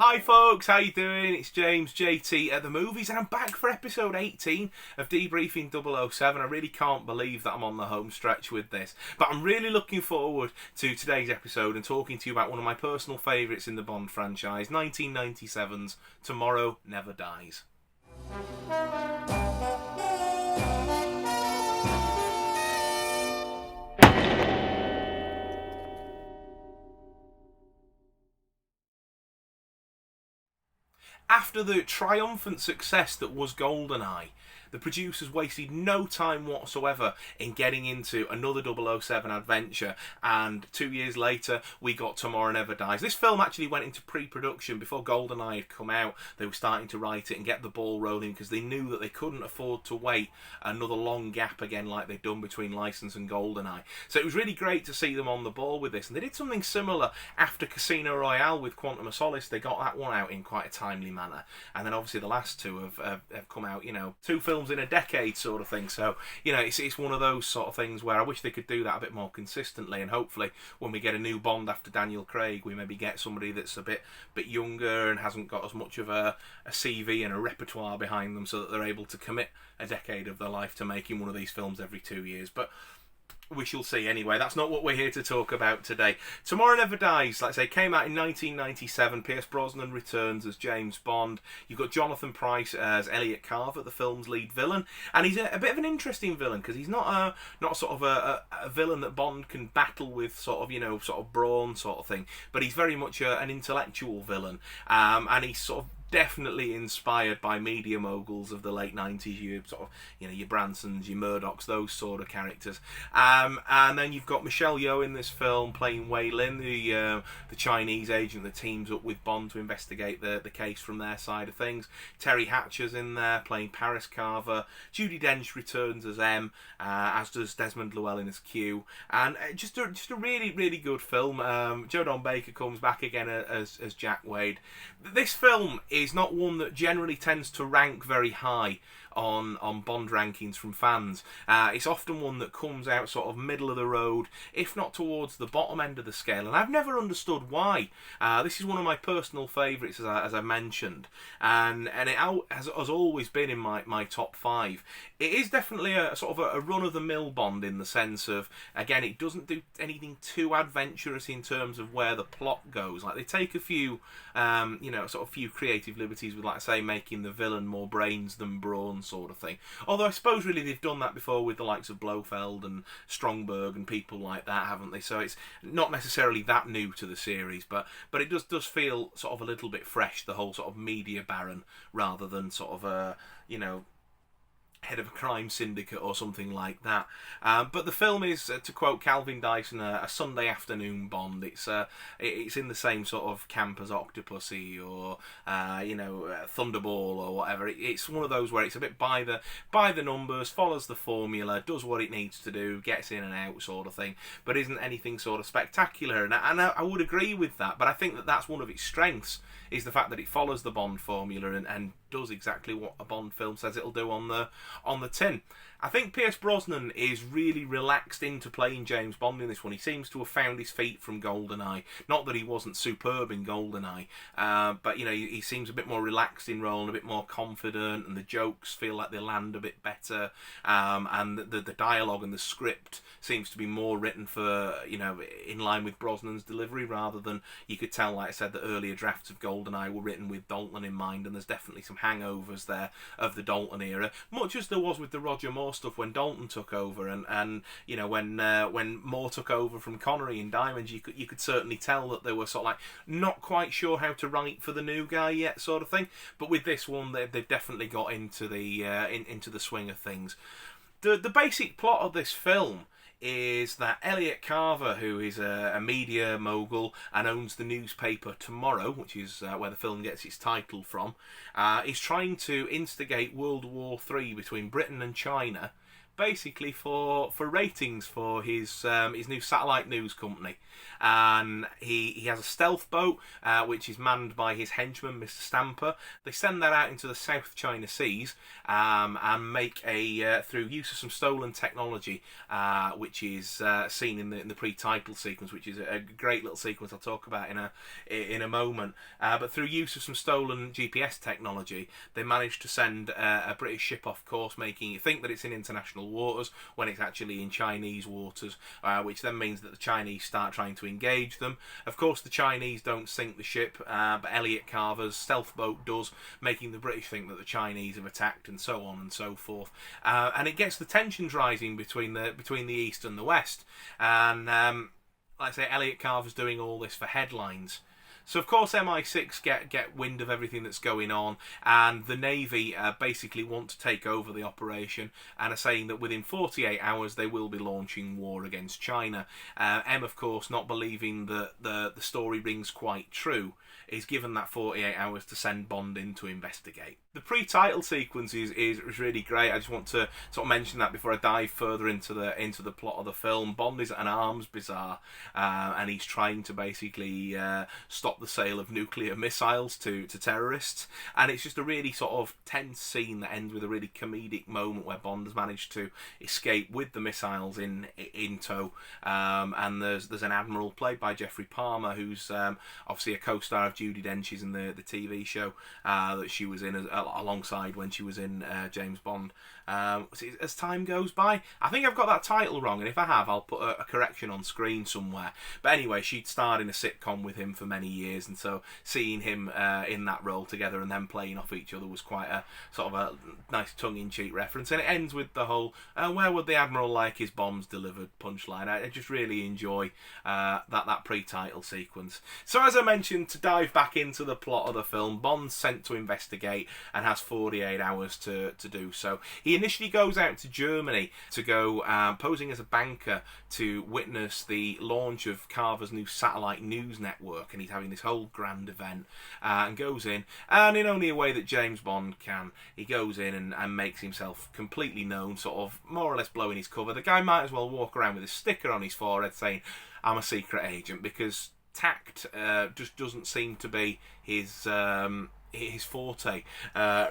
Hi folks, how you doing? It's James, JT at the movies, and I'm back for episode 18 of Debriefing 007. I really can't believe that I'm on the home stretch with this, but I'm really looking forward to today's episode and talking to you about one of my personal favourites in the Bond franchise, 1997's Tomorrow Never Dies. After the triumphant success that was GoldenEye, the producers wasted no time whatsoever in getting into another 007 adventure, and 2 years later we got Tomorrow Never Dies. This film actually went into pre-production before GoldenEye had come out. They were starting to write it and get the ball rolling because they knew that they couldn't afford to wait another long gap again like they'd done between License and GoldenEye. So it was really great to see them on the ball with this, and they did something similar after Casino Royale with Quantum of Solace. They got that one out in quite a timely manner, and then obviously the last two have come out, two films in a decade sort of thing. So it's one of those sort of things where I wish they could do that a bit more consistently, and hopefully when we get a new Bond after Daniel Craig, we maybe get somebody that's a bit younger and hasn't got as much of a CV and a repertoire behind them, so that they're able to commit a decade of their life to making one of these films every 2 years. But we shall see. Anyway, that's not what we're here to talk about today. Tomorrow Never Dies, like I say, came out in 1997. Pierce Brosnan returns as James Bond. You've got Jonathan Pryce as Elliot Carver, the film's lead villain, and he's a bit of an interesting villain because he's not sort of a villain that Bond can battle with sort of brawn sort of thing, but he's very much an intellectual villain, and he's sort of definitely inspired by media moguls of the late 90s, your Bransons, your Murdochs, those sort of characters. And then you've got Michelle Yeoh in this film playing Wei Lin, the Chinese agent that teams up with Bond to investigate the case from their side of things. Terry Hatcher's in there playing Paris Carver. Judi Dench returns as M, as does Desmond Llewellyn as Q. And just a really, really good film. Joe Don Baker comes back again as Jack Wade. This film is not one that generally tends to rank very high on Bond rankings from fans. It's often one that comes out sort of middle of the road, if not towards the bottom end of the scale, and I've never understood why. This is one of my personal favourites, as I mentioned, and it has always been in my top 5. It is definitely a sort of a run-of-the-mill Bond in the sense of, again, it doesn't do anything too adventurous in terms of where the plot goes. Like, they take a few few creative liberties with, like I say, making the villain more brains than brawn sort of thing. Although I suppose really they've done that before with the likes of Blofeld and Stromberg and people like that, haven't they? So it's not necessarily that new to the series, but it does feel sort of a little bit fresh, the whole sort of media baron, rather than sort of a head of a crime syndicate or something like that. But the film is, to quote Calvin Dyson, a Sunday afternoon Bond. It's in the same sort of camp as Octopussy or Thunderball or whatever. It's one of those where it's a bit by the numbers, follows the formula, does what it needs to do, gets in and out sort of thing, but isn't anything sort of spectacular. And I would agree with that, but I think that that's one of its strengths, is the fact that it follows the Bond formula and does exactly what a Bond film says it'll do on the tin. I think Pierce Brosnan is really relaxed into playing James Bond in this one. He seems to have found his feet from GoldenEye. Not that he wasn't superb in GoldenEye, but he seems a bit more relaxed in role and a bit more confident, and the jokes feel like they land a bit better, and the dialogue and the script seems to be more written for, in line with Brosnan's delivery, rather than, you could tell, like I said, that earlier drafts of GoldenEye were written with Dalton in mind, and there's definitely some hangovers there of the Dalton era, much as there was with the Roger Moore stuff when Dalton took over, and when Moore took over from Connery in Diamonds, you could certainly tell that they were sort of like not quite sure how to write for the new guy yet, sort of thing. But with this one, they've definitely got into the into the swing of things. The basic plot of this film is that Elliot Carver, who is a media mogul and owns the newspaper Tomorrow, which is where the film gets its title from, is trying to instigate World War III between Britain and China basically for ratings for his new satellite news company. And he has a stealth boat which is manned by his henchman, Mr. Stamper. They send that out into the South China Seas and make through use of some stolen technology, which is seen in the pre-title sequence, which is a great little sequence I'll talk about in a moment. But through use of some stolen GPS technology, they managed to send a British ship off course, making it think that it's in international waters when it's actually in Chinese waters, which then means that the Chinese start trying to engage them. Of course, the Chinese don't sink the ship, but Elliot Carver's stealth boat does, making the British think that the Chinese have attacked, and so on and so forth. And it gets the tensions rising between the East and the West. And like I say, Elliot Carver's doing all this for headlines. So of course MI6 get wind of everything that's going on, and the Navy basically want to take over the operation and are saying that within 48 hours they will be launching war against China. M, of course, not believing that the story rings quite true, is given that 48 hours to send Bond in to investigate. The pre-title sequence is really great. I just want to sort of mention that before I dive further into the plot of the film. Bond is at an arms bazaar, and he's trying to basically stop the sale of nuclear missiles to terrorists, and it's just a really sort of tense scene that ends with a really comedic moment where Bond has managed to escape with the missiles in tow, and there's an admiral played by Jeffrey Palmer, who's obviously a co-star of Judi Dench's in the TV show that she was in alongside when she was in James Bond. As time goes by, I think I've got that title wrong, and if I have, I'll put a correction on screen somewhere. But anyway, she'd starred in a sitcom with him for many years, and so seeing him in that role together and then playing off each other was quite a sort of a nice tongue-in-cheek reference. And it ends with the whole "where would the Admiral like his bombs delivered" punchline. I just really enjoy that pre-title sequence. So as I mentioned, to dive back into the plot of the film, Bond's sent to investigate and has 48 hours to do so. He initially goes out to Germany to go posing as a banker to witness the launch of Carver's new satellite news network, and he's having this whole grand event, and goes in, and in only a way that James Bond can, he goes in and makes himself completely known, sort of more or less blowing his cover. The guy might as well walk around with a sticker on his forehead saying, "I'm a secret agent," because tact just doesn't seem to be his forte,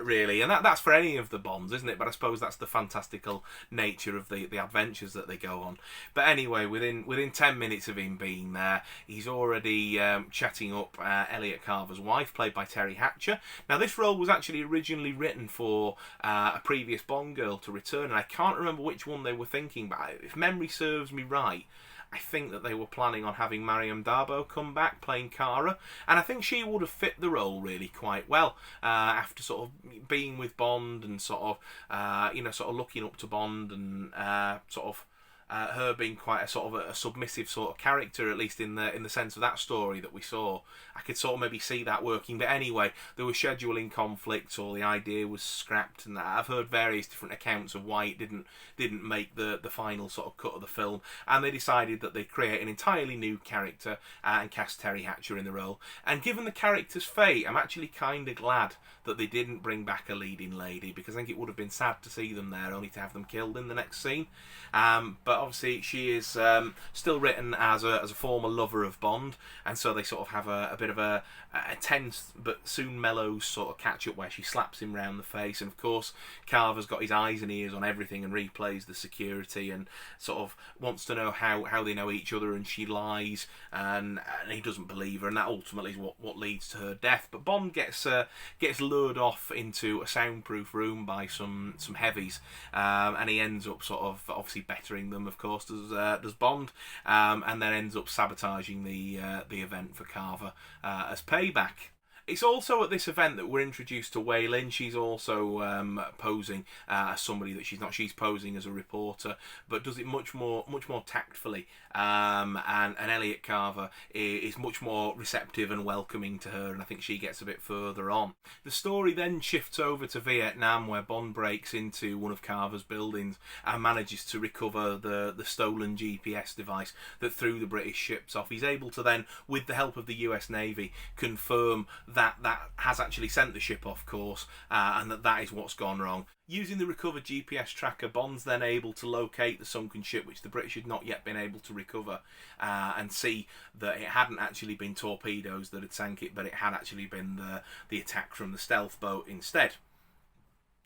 really, and that's for any of the Bonds, isn't it? But I suppose that's the fantastical nature of the adventures that they go on. But anyway, within 10 minutes of him being there, he's already chatting up Elliot Carver's wife, played by Terry Hatcher. Now, this role was actually originally written for a previous Bond girl to return, and I can't remember which one they were thinking, but if memory serves me right, I think that they were planning on having Mariam Darbo come back playing Kara, and I think she would have fit the role really quite well after sort of being with Bond and sort of looking up to Bond and her being quite a sort of a submissive sort of character, at least in the sense of that story that we saw. I could sort of maybe see that working, but anyway, there were scheduling conflicts, or the idea was scrapped, and I've heard various different accounts of why it didn't make the final sort of cut of the film, and they decided that they'd create an entirely new character and cast Terry Hatcher in the role. And given the character's fate, I'm actually kind of glad that they didn't bring back a leading lady, because I think it would have been sad to see them there only to have them killed in the next scene. But obviously she is still written as a former lover of Bond, and so they sort of have a bit of a tense but soon mellows sort of catch up where she slaps him round the face, and of course Carver's got his eyes and ears on everything and replays the security and sort of wants to know how they know each other, and she lies and he doesn't believe her, and that ultimately is what leads to her death. But Bond gets lured off into a soundproof room by some heavies, and he ends up sort of obviously bettering them, of course, does Bond, and then ends up sabotaging the event for Carver as payback. It's also at this event that we're introduced to Wei Lin. She's also posing as somebody that she's not. She's posing as a reporter, but does it much more tactfully. And Elliot Carver is much more receptive and welcoming to her, and I think she gets a bit further on. The story then shifts over to Vietnam, where Bond breaks into one of Carver's buildings and manages to recover the stolen GPS device that threw the British ships off. He's able to then, with the help of the US Navy, confirm that that has actually sent the ship off course, and that is what's gone wrong. Using the recovered GPS tracker, Bond's then able to locate the sunken ship, which the British had not yet been able to recover, and see that it hadn't actually been torpedoes that had sank it, but it had actually been the attack from the stealth boat instead.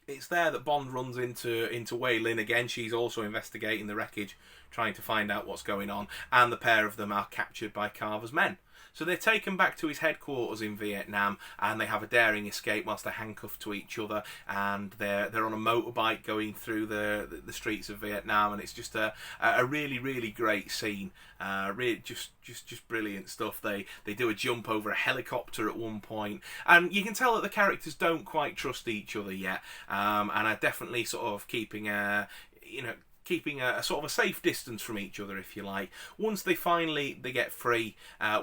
It's there that Bond runs into Wei Lin again. She's also investigating the wreckage, trying to find out what's going on, and the pair of them are captured by Carver's men. So they're taken back to his headquarters in Vietnam, and they have a daring escape whilst they're handcuffed to each other, and they're on a motorbike going through the streets of Vietnam, and it's just a really, really great scene. Really just brilliant stuff. They do a jump over a helicopter at one point, and you can tell that the characters don't quite trust each other yet, and are definitely sort of keeping a sort of a safe distance from each other, if you like. Once they get free,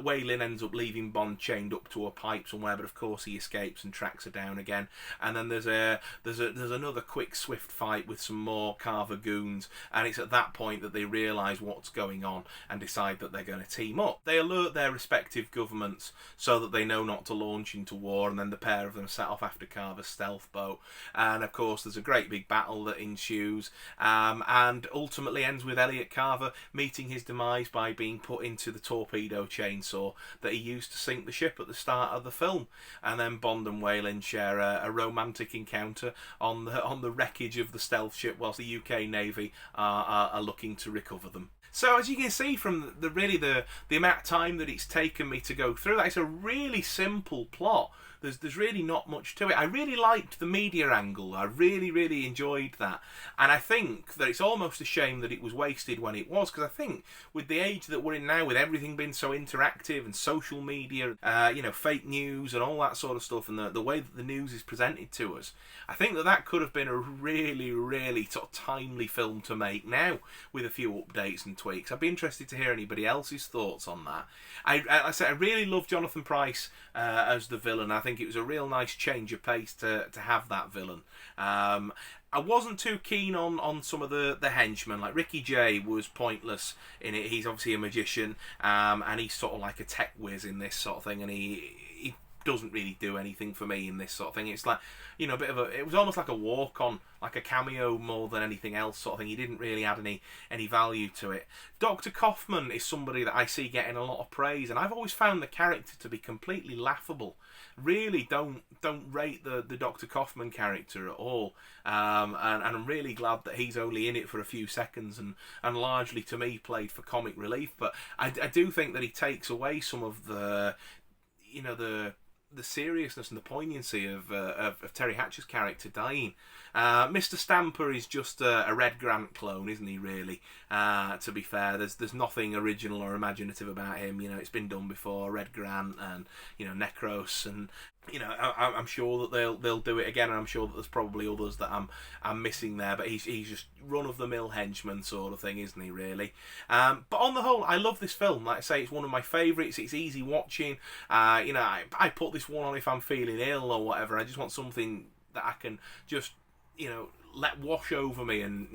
Wei Lin ends up leaving Bond chained up to a pipe somewhere, but of course he escapes and tracks her down again. And then there's another quick, swift fight with some more Carver goons, and it's at that point that they realise what's going on and decide that they're going to team up. They alert their respective governments so that they know not to launch into war, and then the pair of them set off after Carver's stealth boat. And of course there's a great big battle that ensues, and ultimately ends with Elliot Carver meeting his demise by being put into the torpedo chainsaw that he used to sink the ship at the start of the film. And then Bond and Wei Lin share a romantic encounter on the wreckage of the stealth ship, whilst the UK Navy are looking to recover them. So as you can see from the amount of time that it's taken me to go through that, it's a really simple plot. There's really not much to it. I really liked the media angle. I really, really enjoyed that. And I think that it's almost a shame that it was wasted when it was, because I think with the age that we're in now, with everything being so interactive and social media, fake news and all that sort of stuff, and the way that the news is presented to us, I think that could have been a really, really sort of timely film to make now, with a few updates and tweaks. I'd be interested to hear anybody else's thoughts on that. I really love Jonathan Pryce as the villain. I think it was a real nice change of pace to have that villain. I wasn't too keen on some of the henchmen. Like Ricky Jay was pointless in it. He's obviously a magician, and he's sort of like a tech whiz in this sort of thing, and he doesn't really do anything for me in this sort of thing. It's like, it was almost like a walk-on, like a cameo more than anything else sort of thing. He didn't really add any value to it. Dr. Kaufman is somebody that I see getting a lot of praise, and I've always found the character to be completely laughable. Really don't rate the Dr. Kaufman character at all, and I'm really glad that he's only in it for a few seconds and largely, to me, played for comic relief. But I do think that he takes away some of the seriousness and the poignancy of Terry Hatcher's character dying. Mr. Stamper is just a Red Grant clone, isn't he, really? To be fair, there's nothing original or imaginative about him. It's been done before, Red Grant and Necros, and I'm sure that they'll do it again, and I'm sure that there's probably others that I'm missing there, but he's just run-of-the-mill henchman sort of thing, isn't he, really? But on the whole, I love this film. Like I say, it's one of my favourites. It's easy watching. I put this one on if I'm feeling ill or whatever. I just want something that I can just let wash over me and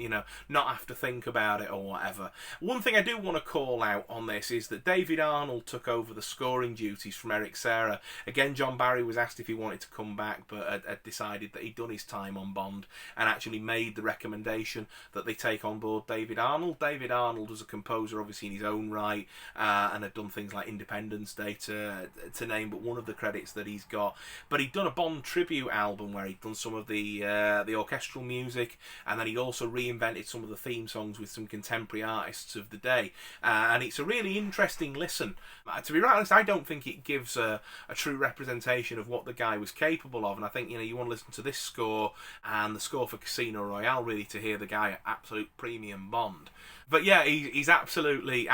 not have to think about it or whatever. One thing I do want to call out on this is that David Arnold took over the scoring duties from Eric Serra. Again, John Barry was asked if he wanted to come back, but had decided that he'd done his time on Bond and actually made the recommendation that they take on board David Arnold. David Arnold was a composer, obviously, in his own right, and had done things like Independence Day to name but one of the credits that he's got. But he'd done a Bond tribute album where he'd done some of the orchestral music, and then he also reinvented some of the theme songs with some contemporary artists of the day, and it's a really interesting listen. To be right honest, I don't think it gives a true representation of what the guy was capable of, and I think you want to listen to this score and the score for Casino Royale really to hear the guy at absolute premium Bond. But yeah, he's absolutely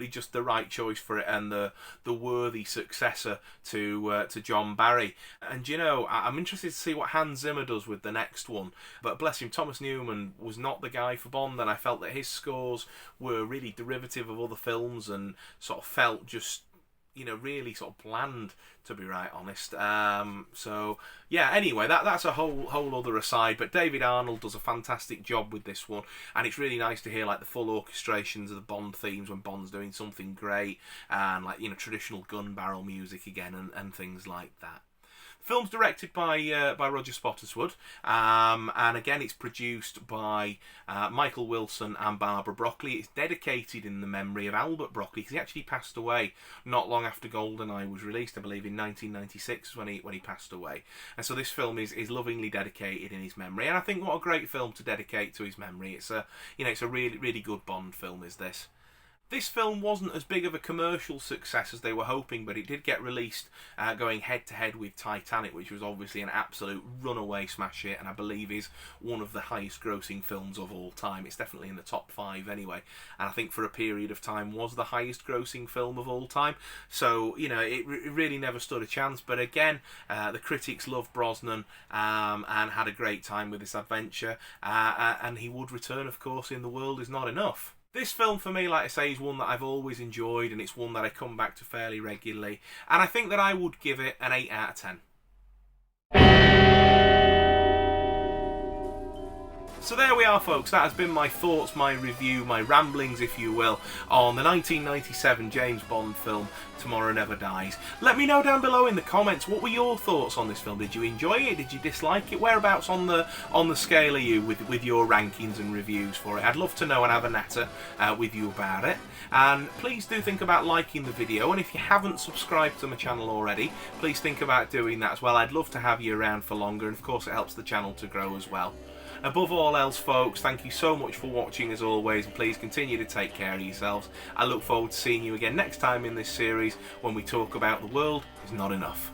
just the right choice for it, and the worthy successor to John Barry. And I'm interested to see what Hans Zimmer does with the next one. But bless him, Thomas Newman was not the guy for Bond, and I felt that his scores were really derivative of other films and sort of felt just really sort of bland, to be right honest. So yeah, anyway, that's a whole other aside. But David Arnold does a fantastic job with this one, and it's really nice to hear like the full orchestrations of the Bond themes when Bond's doing something great, and like traditional gun barrel music again and things like that. Film's directed by Roger Spottiswoode, and again it's produced by Michael Wilson and Barbara Broccoli. It's dedicated in the memory of Albert Broccoli, because he actually passed away not long after GoldenEye was released. I believe in 1996 when he passed away, and so this film is lovingly dedicated in his memory. And I think what a great film to dedicate to his memory. It's a really good Bond film, is this. This film wasn't as big of a commercial success as they were hoping, but it did get released going head-to-head with Titanic, which was obviously an absolute runaway smash hit, and I believe is one of the highest-grossing films of all time. It's definitely in the top 5 anyway, and I think for a period of time was the highest-grossing film of all time. So, you know, it really never stood a chance, but again, the critics loved Brosnan and had a great time with this adventure, and he would return, of course, in The World Is Not Enough. This film, for me, like I say, is one that I've always enjoyed, and it's one that I come back to fairly regularly. And I think that I would give it an 8 out of 10. So there we are, folks. That has been my thoughts, my review, my ramblings, if you will, on the 1997 James Bond film, Tomorrow Never Dies. Let me know down below in the comments, what were your thoughts on this film? Did you enjoy it? Did you dislike it? Whereabouts on the scale are you with your rankings and reviews for it? I'd love to know and have a natter with you about it. And please do think about liking the video, and if you haven't subscribed to my channel already, please think about doing that as well. I'd love to have you around for longer, and of course it helps the channel to grow as well. Above all else, folks, thank you so much for watching as always, and please continue to take care of yourselves. I look forward to seeing you again next time in this series when we talk about The World Is Not Enough.